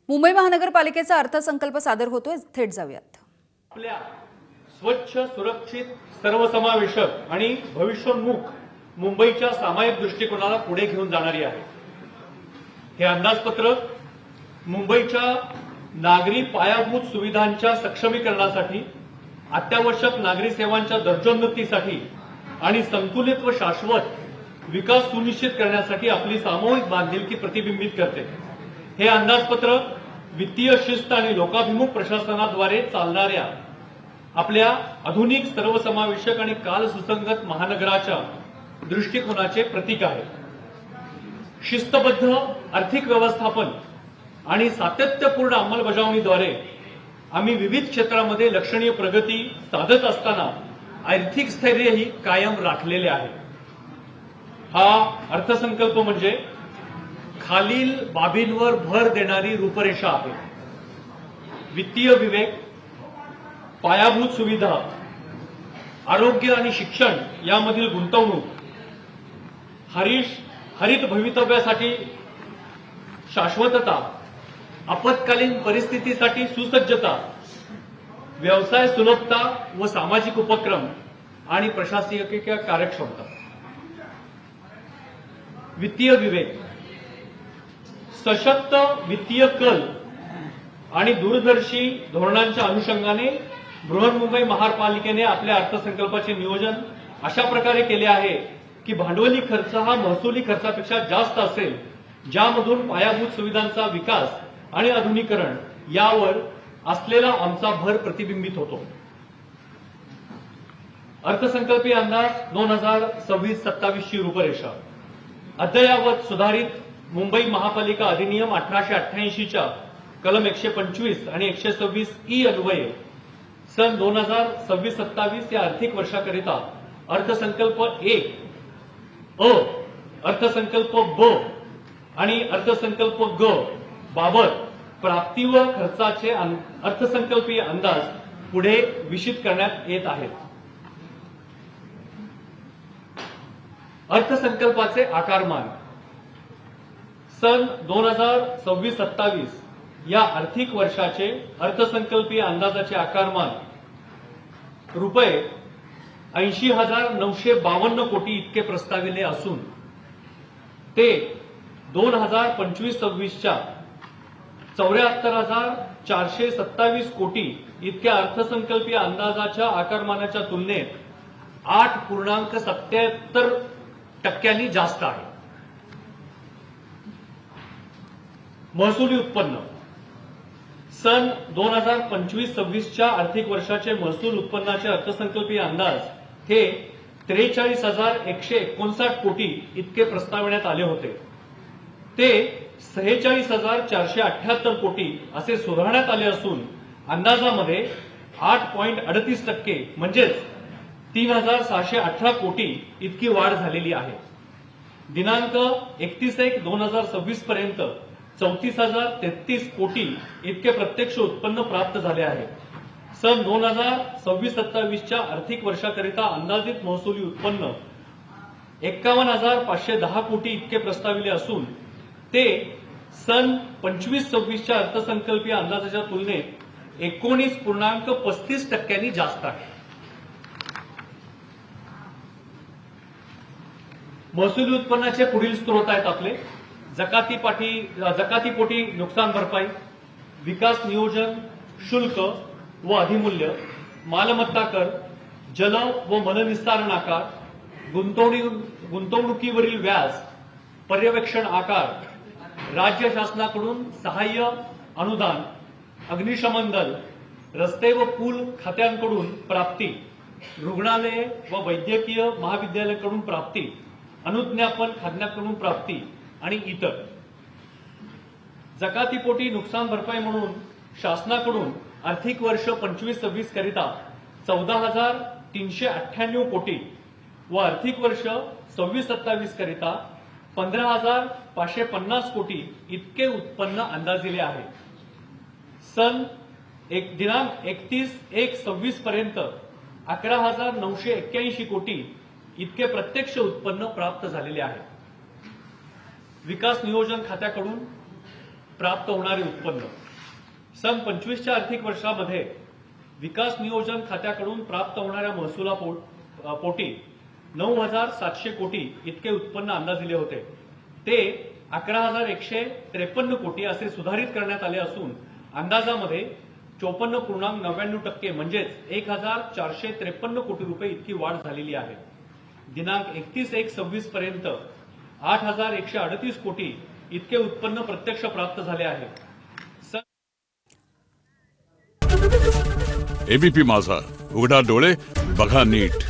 मुंबई महानगरपालिकेचा अर्थसंकल्प सादर होतोय, थेट जाऊयात। आपल्या स्वच्छ, सुरक्षित, सर्वसमावेशक आणि भविष्योन्मुख मुंबईच्या सामायिक दृष्टिकोनाला पुढे घेऊन जाणारी आहे। हे अंदाजपत्रक मुंबईच्या नागरी पायाभूत सुविधांच्या सक्षमीकरणासाठी, अत्यावश्यक नागरी सेवांच्या दर्जोन्नतीसाठी आणि संतुलित व शाश्वत विकास सुनिश्चित करण्यासाठी आपली सामूहिक बांधिलकी प्रतिबिंबित करते। हे अंदाजपत्रक वित्तीय शिस्त आणि लोकाभिमुख प्रशासनाद्वारे चालणाऱ्या आपल्या आधुनिक, सर्वसमावेशक आणि काल सुसंगत महानगराच्या दृष्टिकोनाचे प्रतीक आहे। शिस्तबद्ध आर्थिक व्यवस्थापन आणि सातत्यपूर्ण अंमलबजावणीद्वारे आम्ही विविध क्षेत्रामध्ये लक्षणीय प्रगती साधत असताना आर्थिक स्थैर्यही कायम राखलेले आहे। हा अर्थसंकल्प म्हणजे खालील बाबींवर भर देणारी रूपरेषा आहे। वित्तीय विवेक, पायाभूत सुविधा, आरोग्य आणि शिक्षण यामधील गुंतवणूक, हरित भवितव्यासाठी शाश्वतता, आपत्कालीन परिस्थितीसाठी सुसज्जता, व्यवसाय सुलभता व सामाजिक उपक्रम आणि प्रशासकीय कार्यक्षमता। वित्तीय विवेक, सशक्त वित्तीय कल आणि दूरदर्शी धोरणांच्या अनुषंगाने बृहन्मुंबई महानगरपालिकेने आपल्या अर्थसंकल्पाचे नियोजन अशा प्रकारे केले आहे की भांडवली खर्च हा महसुली खर्चापेक्षा जास्त असेल, ज्यामधून पायाभूत सुविधांचा विकास आणि आधुनिकीकरण यावर असलेला आमचा भर प्रतिबिंबित होतो। अर्थसंकल्पीय अंदाज 2026-27 ची रूपरेषा अद्ययावत सुधारित मुंबई महापालिका अधिनियम 1888 च्या कलम 125 आणि 126E अन्वये सन 2026-27 या आर्थिक वर्षाकरिता अर्थसंकल्प 1 अ, अर्थसंकल्प ब आणि अर्थसंकल्प ग बाबत प्राप्ती व खर्चाचे अर्थसंकल्पीय अंदाज पुढे विषित करण्यात येत आहेत। अर्थसंकल्पाचे आकारमान सन 2026-27 या आर्थिक वर्षाचे अर्थसंकल्पीय अंदाजाचे आकारमान रुपये 80,952 कोटी इतके प्रस्ताविले असून ते 2025-26 च्या 74,427 कोटी इतक्या अर्थसंकल्पीय अंदाजाच्या आकारमानाच्या तुलनेत 8.77% जास्त आहे। महसुली उत्पन्न सन 2025-26 च्या आर्थिक वर्षाचे महसूल उत्पन्नाचे अर्थसंकल्पीय अंदाज हे 43,159 कोटी इतके प्रस्तावण्यात आले होते। ते 46,478 कोटी असे सुधारण्यात आले असून अंदाजामध्ये 8.38% म्हणजेच 3,618 कोटी इतकी वाढ झालेली आहे। दिनांक 31/1/2026 पर्यंत 34,033 कोटी इतके प्रत्यक्ष उत्पन्न प्राप्त झाले आहे। सन 2026-27 च्या आर्थिक वर्षाकरिता अंदाजित महसुली उत्पन्न 51,510 कोटी इतके प्रस्ताविले असून ते सन 25-26 च्या अर्थसंकल्पीय अंदाजाच्या तुलनेत 19.35% जास्त आहे। महसुली उत्पन्नाचे पुढील स्रोत आहेत आपले जकातीपोटी नुकसान भरपाई, विकास नियोजन शुल्क व अधिमूल्य, मालमत्ता कर, जल व मननिस्सारण आकार, गुंतवणुकीवरील व्याज, पर्यवेक्षण आकार, राज्य शासनाकडून सहाय्य अनुदान, अग्निशमन दल, रस्ते व पूल खात्यांकडून प्राप्ती, रुग्णालये व वैद्यकीय महाविद्यालयाकडून प्राप्ती, अनुज्ञापन खात्याकडून प्राप्ती आणि इतर। जकातीपोटी नुकसान भरपाई म्हणून शासनाकडून आर्थिक वर्ष 25-26 करिता 14,398 कोटी व आर्थिक वर्ष 26-27 करिता 15,550 कोटी इतके उत्पन्न अंदाजिले आहे। सन दिनांक 31/1/26 पर्यंत 11,981 कोटी इतके प्रत्यक्ष उत्पन्न प्राप्त झालेले आहे। विकास नियोजन खात्याकडून प्राप्त होणारे उत्पन्न सन 25च्या आर्थिक वर्षामध्ये विकास नियोजन खात्याकडून प्राप्त होणाऱ्या महसुला पोटी 9,700 कोटी इतके उत्पन्न अंदाजिले होते. ते 11,153 कोटी असे सुधारित करण्यात आले असून अंदाजामध्ये 54.99% म्हणजेच 1,453 कोटी रुपये इतकी वाढ झालेली आहे. दिनांक 31/1/26 पर्यंत 8,138 कोटी इतके उत्पन्न प्रत्यक्ष प्राप्त झाले आहे. एबीपी माझा, उघडा डोळे बघा नीट.